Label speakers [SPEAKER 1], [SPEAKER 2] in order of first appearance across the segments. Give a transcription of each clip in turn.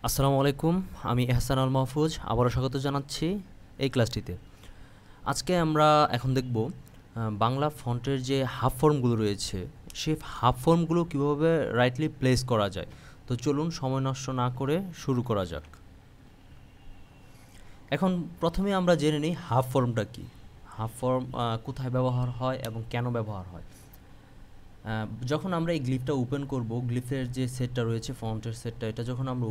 [SPEAKER 1] আসসালামু আলাইকুম। আমি এহসান আল মাহফুজ আবারও স্বাগত জানাচ্ছি এই ক্লাসটিতে। আজকে আমরা এখন দেখব বাংলা ফন্টের যে হাফ ফর্মগুলো রয়েছে সেই হাফ ফর্মগুলো কীভাবে রাইটলি প্লেস করা যায়। তো চলুন সময় নষ্ট না করে শুরু করা যাক। এখন প্রথমে আমরা জেনে নিই হাফ ফর্মটা কী, হাফ ফর্ম কোথায় ব্যবহার হয় এবং কেন ব্যবহার হয়। যখন আমরা এই গ্লিফটা ওপেন করব, গ্লিফের যে সেটটা রয়েছে ফন্টের সেটটা, এটা যখন আমরা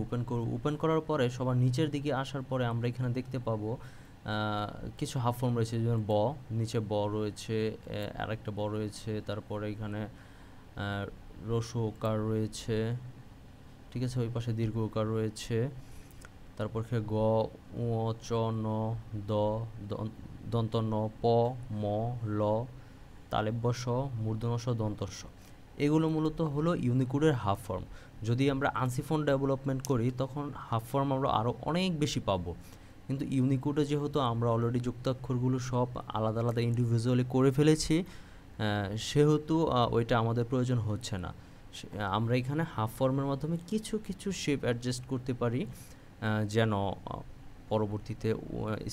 [SPEAKER 1] ওপেন করার পরে সবার নিচের দিকে আসার পরে আমরা এখানে দেখতে পাবো কিছু হাফ ফর্ম রয়েছে, যেমন নিচে রয়েছে, আরেকটা রয়েছে, তারপরে এখানে রস্য ওকার রয়েছে, ঠিক আছে, ওই পাশে দীর্ঘ ওকার রয়েছে, তারপর গ উ চ ন দ দন্ত ন প ম ল তালেব্য স মূর্ধন্য ষ দন্ত স। এগুলো মূলত হলো ইউনিকোডের হাফ ফর্ম। যদি আমরা আনসি ফন্ট ডেভেলপমেন্ট করি তখন হাফ ফর্ম আমরা আরও অনেক বেশি পাবো, কিন্তু ইউনিকোডে যেহেতু আমরা অলরেডি যুক্তাক্ষরগুলো সব আলাদা আলাদা ইন্ডিভিজুয়ালি করে ফেলেছি, সেহেতু ওইটা আমাদের প্রয়োজন হচ্ছে না। আমরা এখানে হাফ ফর্মের মাধ্যমে কিছু কিছু শেপ অ্যাডজাস্ট করতে পারি, যেন পরবর্তীতে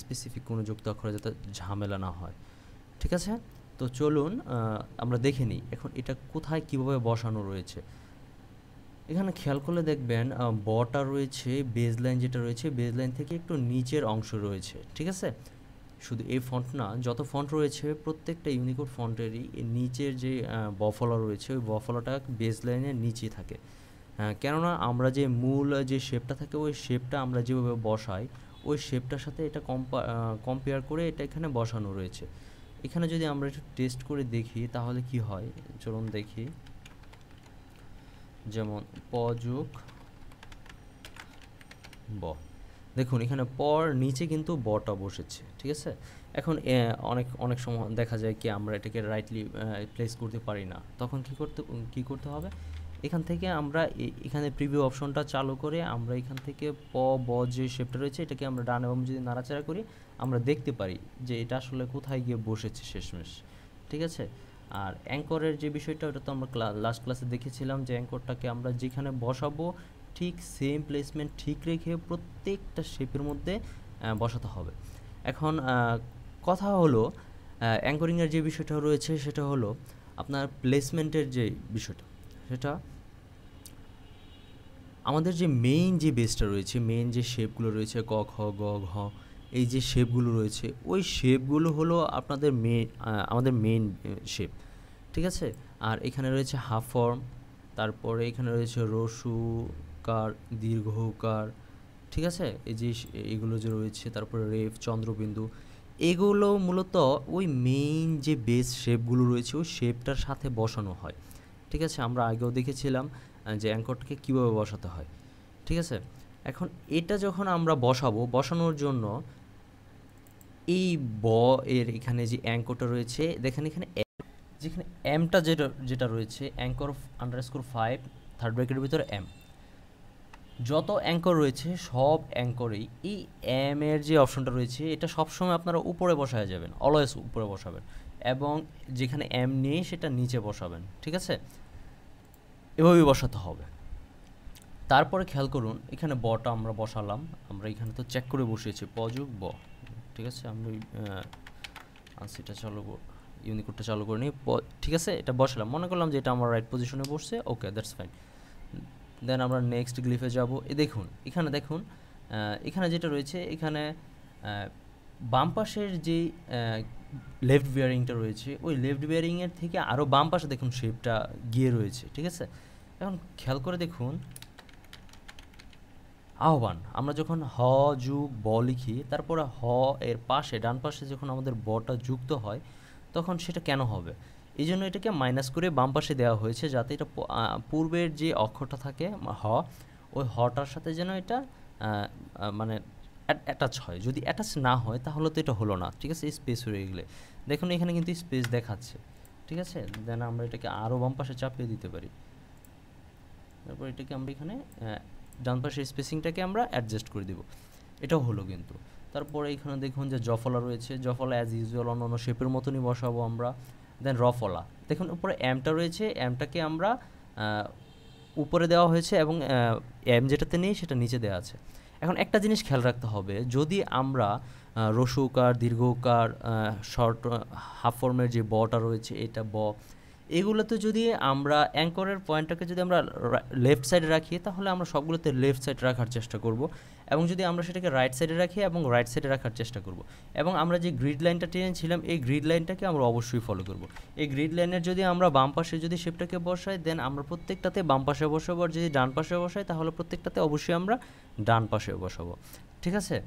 [SPEAKER 1] স্পেসিফিক কোনো যুক্তাক্ষরে যাতে ঝামেলা না হয়। ঠিক আছে, তো চলুন আমরা দেখে নিই এখন এটা কোথায় কিভাবে বসানো রয়েছে। এখানে খেয়াল করলে দেখবেন বটা রয়েছে, বেজ লাইন যেটা রয়েছে বেজ লাইন থেকে একটু নিচের অংশ রয়েছে। ঠিক আছে, শুধু এই ফন্ট না, যত ফন্ট রয়েছে প্রত্যেকটা ইউনিকোড ফন্টেরই নিচের যে বফলা রয়েছে ওই বফলাটা বেজ লাইনের নিচে থাকে। কেননা আমরা যে মূল যে শেপটা থাকে ওই শেপটা আমরা যেভাবে বসাই ওই শেপটার সাথে এটা কম্পেয়ার করে এটা এখানে বসানো রয়েছে। এখানে যদি আমরা একটু টেস্ট করে দেখি তাহলে কি হয়, চলুন দেখি। যেমন প যোগ ব, দেখুন এখানে পর নিচে কিন্তু বটা বসেছে। ঠিক আছে, এখন অনেক সময় দেখা যায় কি আমরা এটাকে রাইটলি প্লেস করতে পারি না, তখন কি করতে হবে, এখান থেকে আমরা এখানে প্রিভিউ অপশনটা চালু করে আমরা এখান থেকে ব যে শেপটা রয়েছে এটাকে আমরা ডান এবং যদি নাড়াচাড়া করি আমরা দেখতে পারি যে এটা আসলে কোথায় গিয়ে বসেছে শেষমেশ। ঠিক আছে, আর অ্যাঙ্করের যে বিষয়টা ওটা তো আমরা লাস্ট ক্লাসে দেখেছিলাম যে অ্যাঙ্করটাকে আমরা যেখানে বসাবো ঠিক সেম প্লেসমেন্ট ঠিক রেখে প্রত্যেকটা শেপের মধ্যে বসাতে হবে। এখন কথা হলো অ্যাঙ্করিংয়ের যে বিষয়টা রয়েছে সেটা হলো আপনার প্লেসমেন্টের যে বিষয়টা, সেটা আমাদের যে মেইন যে বেসটা রয়েছে, মেইন যে শেপগুলো রয়েছে ক খ গ ঘ, এই যে শেপগুলো রয়েছে ওই শেপগুলো হলো আপনাদের আমাদের মেইন শেপ। ঠিক আছে, আর এখানে রয়েছে হাফ ফর্ম, তারপরে এখানে রয়েছে রস্যকার, দীর্ঘকার, ঠিক আছে, এই যে এগুলো যে রয়েছে, তারপরে রেফ, চন্দ্রবিন্দু, এগুলো মূলত ওই মেইন যে বেস শেপগুলো রয়েছে ওই শেপটার সাথে বসানো হয়। ঠিক আছে, আমরা আগেও দেখেছিলাম যে অ্যাঙ্করটাকে কীভাবে বসাতে হয়। ঠিক আছে, এখন এটা যখন আমরা বসানোর জন্য এই এর এখানে যে অ্যাঙ্করটা রয়েছে দেখেন, এখানে যেখানে এমটা যেটা রয়েছে অ্যাঙ্কর আন্ডারস্কোর 5 থার্ড ব্র্যাকেটের ভিতরে এম, যত অ্যাঙ্কর রয়েছে সব অ্যাঙ্করেই এই এম এর যে অপশনটা রয়েছে এটা সবসময় আপনারা উপরে বসায় যাবেন, অলওয়েজ উপরে বসাবেন, এবং যেখানে এম নেই সেটা নিচে বসাবেন। ঠিক আছে, এভাবেই বসাতে হবে। তারপরে খেয়াল করুন এখানে বটা আমরা বসালাম, আমরা এখানে তো চেক করে বসিয়েছি প যোগ ব। ঠিক আছে, আমরা আনসিটা ইউনিকোডটা চালু করে নিই। ঠিক আছে, এটা বসালাম, মনে করলাম যে এটা আমার রাইট পজিশনে বসছে, ওকে দ্যাটস ফাইন। দেন আমরা নেক্সট গ্লিফে যাব। দেখুন এখানে যেটা রয়েছে, এখানে বাম পাশের যে লেফট বিয়ারিংটা রয়েছে ওই লেফট বিয়ারিংয়ের থেকে আরও বাম পাশে দেখুন শেপটা গিয়ে রয়েছে। ঠিক আছে, এখন খেয়াল করে দেখুন আহ্বান, আমরা যখন হ যুগ ব লিখি তারপরে হ এর পাশে ডান পাশে যখন আমাদের বটা যুক্ত হয় তখন সেটা কেন হবে, এই জন্য এটাকে মাইনাস করে বাম পাশে দেওয়া হয়েছে যাতে এটা পূর্বের যে অক্ষরটা থাকে হ ওই হটার সাথে যেন এটা মানে অ্যাটাচ হয়। যদি অ্যাটাচ না হয় তাহলে তো এটা হলো না। ঠিক আছে, স্পেস হয়ে গেলে দেখুন এখানে কিন্তু স্পেস দেখাচ্ছে। ঠিক আছে, দেন আমরা এটাকে আরও বাম পাশে চাপিয়ে দিতে পারি, তারপর এটাকে আমরা এখানে ডান পাশের স্পেসিংটাকে আমরা অ্যাডজাস্ট করে দেব, এটাও হলো কিন্তু। তারপরে এখানে দেখুন যে জফলা রয়েছে, জফলা অ্যাজ ইউজুয়াল অন্য শেপের মতনই বসাবো আমরা। দেন রফলা, দেখুন উপরে এমটা রয়েছে, এমটাকে আমরা উপরে দেওয়া হয়েছে এবং এম যেটাতে নেই সেটা নিচে দেওয়া আছে। এখন একটা জিনিস খেয়াল রাখতে হবে, যদি আমরা রস্য উকার, দীর্ঘ উকার, শর্ট হাফ ফর্মের যে বটা রয়েছে এটা ব, এগুলোতে যদি আমরা অ্যাঙ্করের পয়েন্টটাকে যদি আমরা লেফট সাইডে রাখি তাহলে আমরা সবগুলোতে লেফট সাইড রাখার চেষ্টা করব, এবং যদি আমরা সেটাকে রাইট সাইডে রাখি এবং রাইট সাইডে রাখার চেষ্টা করব, এবং আমরা যে গ্রিড লাইনটা টেনেছিলাম এই গ্রিড লাইনটাকে আমরা অবশ্যই ফলো করব। এই গ্রিড লাইনের যদি আমরা বাম পাশে যদি শেপটাকে বসাই দেন আমরা প্রত্যেকটাতে বাম পাশে বসাবো, আর যদি ডান পাশে বসাই তাহলে প্রত্যেকটাতে অবশ্যই আমরা ডান পাশে বসাবো। ঠিক আছে?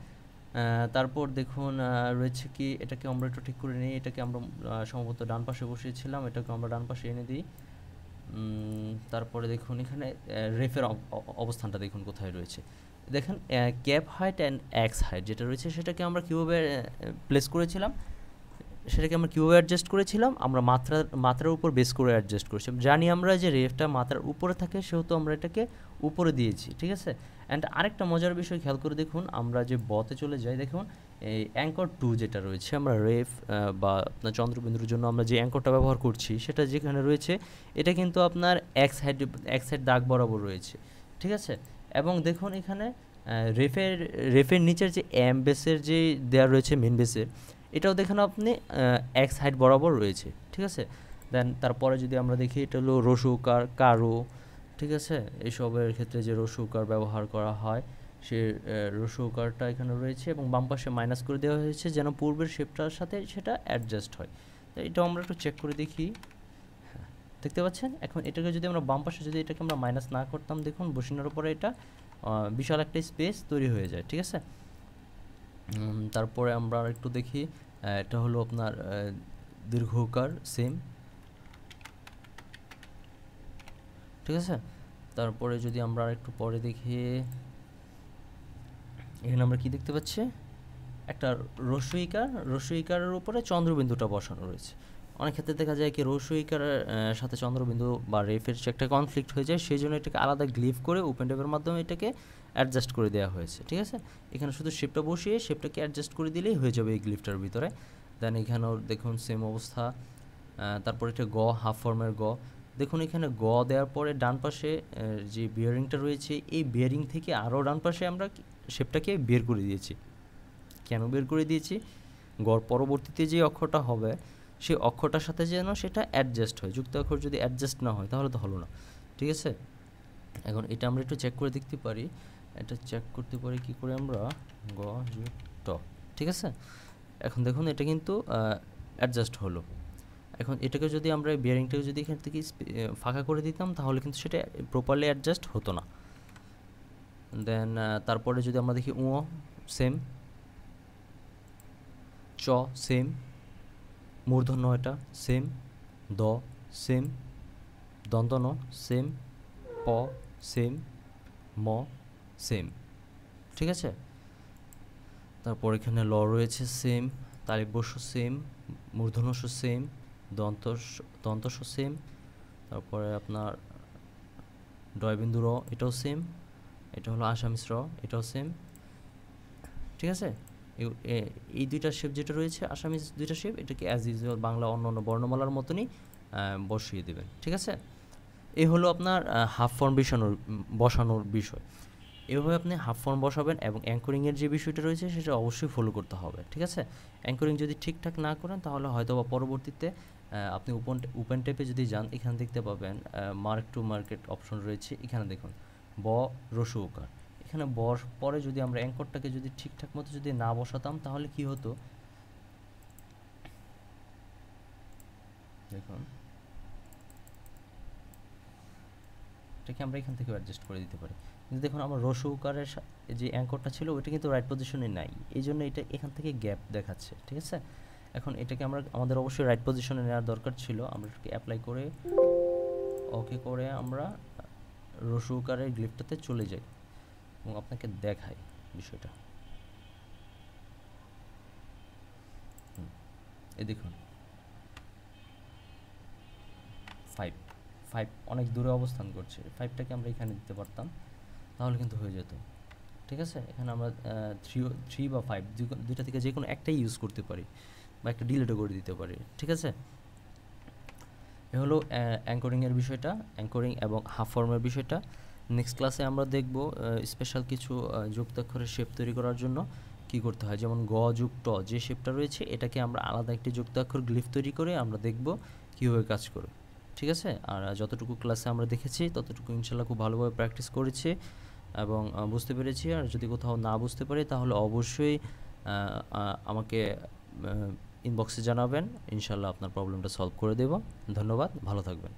[SPEAKER 1] তারপর দেখুন রয়েছে কি, এটাকে আমরা একটু ঠিক করে নিই। এটাকে আমরা সম্ভবত ডান পাশে বসিয়েছিলাম, এটাকে আমরা ডান পাশে এনে দিই। তারপরে দেখুন এখানে রেফের অবস্থানটা দেখুন কোথায় রয়েছে। দেখেন cap height and x height যেটা রয়েছে সেটাকে আমরা কীভাবে প্লেস করেছিলাম, সেটাকে আমরা কীভাবে অ্যাডজাস্ট করেছিলাম, আমরা মাত্রার উপর বেস করে অ্যাডজাস্ট করেছিলাম। জানি আমরা যে রেফটা মাত্রার উপরে থাকে সেহেতু আমরা এটাকে উপরে দিয়েছি। ঠিক আছে? অ্যান্ড আরেকটা মজার বিষয় খেয়াল করে দেখুন, আমরা যে বতে চলে যাই, দেখুন এই অ্যাঙ্কর 2 যেটা রয়েছে, আমরা রেফ বা আপনার চন্দ্রবিন্দুর জন্য আমরা যে অ্যাঙ্করটা ব্যবহার করছি সেটা যেখানে রয়েছে এটা কিন্তু আপনার এক্স সাইড দাগ বরাবর রয়েছে। ঠিক আছে? এবং দেখুন এখানে রেফের নিচের যে এম বেসের যে দেওয়া রয়েছে মেন বেসের, এটাও দেখেন আপনি এক্স হাইট বরাবর রয়েছে। ঠিক আছে? দেন তারপরে যদি আমরা দেখি এটা হলো রস্য উকার, কারো। ঠিক আছে? এইসবের ক্ষেত্রে যে রস্য উকার ব্যবহার করা হয় সে রস্য উকারটা এখানে রয়েছে এবং বাম পাশে মাইনাস করে দেওয়া হয়েছে যেন পূর্বের শেপটার সাথে সেটা অ্যাডজাস্ট হয়। তো এটাও আমরা একটু চেক করে দেখি। হ্যাঁ, দেখতে পাচ্ছেন? এখন এটাকে যদি আমরা বাম পাশে যদি এটাকে আমরা মাইনাস না করতাম, দেখুন বসিনার উপরে এটা বিশাল একটা স্পেস তৈরি হয়ে যায়। ঠিক আছে? তারপরে আমরা একটু দেখি, এটা হলো আপনার দীর্ঘ উকার, সেম। ঠিক আছে? তারপরে যদি আমরা একটু পরে দেখি, এখানে আমরা কি দেখতে পাচ্ছি, একটা রস্য ইকারের উপরে চন্দ্রবিন্দুটা বসানো রয়েছে। অনেক ক্ষেত্রে দেখা যায় কি রস্য ইকারের সাথে চন্দ্রবিন্দু বা রেফের যে একটা কনফ্লিক্ট হয়ে যায়, সেই জন্য এটাকে আলাদা গ্লিভ করে ওপেন ট্যাবের মাধ্যমে এটাকে অ্যাডজাস্ট করে দেওয়া হয়েছে। ঠিক আছে? এখানে শুধু শেপটা বসিয়ে শেপটাকে অ্যাডজাস্ট করে দিলেই হয়ে যাবে এই গ্লিভটার ভিতরে। দেন এখানেও দেখুন সেম অবস্থা। তারপর এটা গ, হাফ ফর্মের গ। দেখুন এখানে গ দেওয়ার পরে ডান পাশে যে বিয়ারিংটা রয়েছে এই বিয়ারিং থেকে আরও ডান পাশে আমরা শেপটাকে বের করে দিয়েছি। কেন বের করে দিয়েছি? গড় পরবর্তীতে যে অক্ষরটা হবে সেই অক্ষরটার সাথে যেন সেটা অ্যাডজাস্ট হয়। যুক্ত অক্ষর যদি অ্যাডজাস্ট না হয় তাহলে তো হলো না। ঠিক আছে? এখন এটা আমরা একটু চেক করে দেখতে পারি। এটা চেক করতে পারি কি করে আমরা, গ ট। ঠিক আছে? এখন দেখুন এটা কিন্তু অ্যাডজাস্ট হলো। এখন এটাকে যদি আমরা বিয়ারিংটাকে যদি এখান থেকে ফাঁকা করে দিতাম তাহলে কিন্তু সেটা প্রপারলি অ্যাডজাস্ট হতো না। দেন তারপরে যদি আমরা দেখি উ, সেম। চ, সেম। মূর্ধন্য এটা সেম। দ, সেম। দন্ত ন, সেম। প, সেম। ম, সেম। ঠিক আছে? তারপর এখানে ল রয়েছে সেম, তালিব বর্ষ সেম, মূর্ধন্য স সেম, দন্তস্ব সেম। তারপরে আপনার ডয়বিন্দু র, এটাও সেম। এটা হলো আসামিস র, এটাও সেম। ঠিক আছে? এই দুইটা শেপ যেটা রয়েছে আসামিস দুইটা শেপ, এটাকে অ্যাজ ইউজুয়াল বাংলা অন্য বর্ণমালার মতনই বসিয়ে দেবেন। ঠিক আছে? এই হলো আপনার হাফ ফর্ম বসানোর বিষয়। এভাবে আপনি হাফ ফর্ম বসাবেন এবং অ্যাঙ্করিংয়ের যে বিষয়টা রয়েছে সেটা অবশ্যই ফলো করতে হবে। ঠিক আছে? অ্যাঙ্করিং যদি ঠিকঠাক না করেন তাহলে হয়তো বা পরবর্তীতে আপনি ওপেন টেপে যদি যান এখানে দেখতে পাবেন মার্ক টু মার্কেট অপশন রয়েছে। এখানে দেখুন ব, রস্য উকার। এখানে বর পরে যদি আমরা অ্যাঙ্করটাকে যদি ঠিকঠাক মতো যদি না বসাতাম তাহলে কি হতো, দেখুন এটাকে আমরা এখান থেকে অ্যাডজাস্ট করে দিতে পারি। কিন্তু দেখুন আমার রস্য উকারের যে অ্যাঙ্করটা ছিল ওইটা কিন্তু রাইট পজিশনে নাই, এই জন্য এটা এখান থেকে গ্যাপ দেখাচ্ছে। ঠিক আছে? এখন এটাকে আমাদের অবশ্যই রাইট পজিশনে নেওয়ার দরকার ছিল। আমরা এটাকে অ্যাপ্লাই করে ওকে করে আমরা রস্য উকারের গ্লিফটাতে চলে যাই এবং আপনাকে দেখাই বিষয়টা। এই দেখুন 5 অনেক দূরে অবস্থান করছে। 5টাকে আমরা এখানে দিতে পারতাম তাহলে কিন্তু হয়ে যেত। ঠিক আছে? এখানে আমরা 3 বা 5 দুইটা থেকে যে কোনো একটাই ইউজ করতে পারি বা একটা ডিলিটও করে দিতে পারি। ঠিক আছে? এ হলো অ্যাঙ্করিংয়ের বিষয়টা, অ্যাঙ্করিং এবং হাফ ফর্মের বিষয়টা। নেক্সট ক্লাসে আমরা দেখব স্পেশাল কিছু যুক্তাক্ষরের শেপ তৈরি করার জন্য কি করতে হয়, যেমন গ যুগ ট যে শেপটা রয়েছে এটাকে আমরা আলাদা একটি যুক্তাক্ষর গ্লিফ তৈরি করে আমরা দেখব কীভাবে কাজ করে। ঠিক আছে, আর যতটুকু ক্লাসে আমরা দেখেছি ততটুকু ইনশাল্লাহ খুব ভালোভাবে প্র্যাকটিস করেছি এবং বুঝতে পেরেছি। আর যদি কোথাও না বুঝতে পারি তাহলে অবশ্যই আমাকে ইনবক্সে জানাবেন, ইনশাল্লাহ আপনার প্রবলেমটা সলভ করে দেব। ধন্যবাদ, ভালো থাকবেন।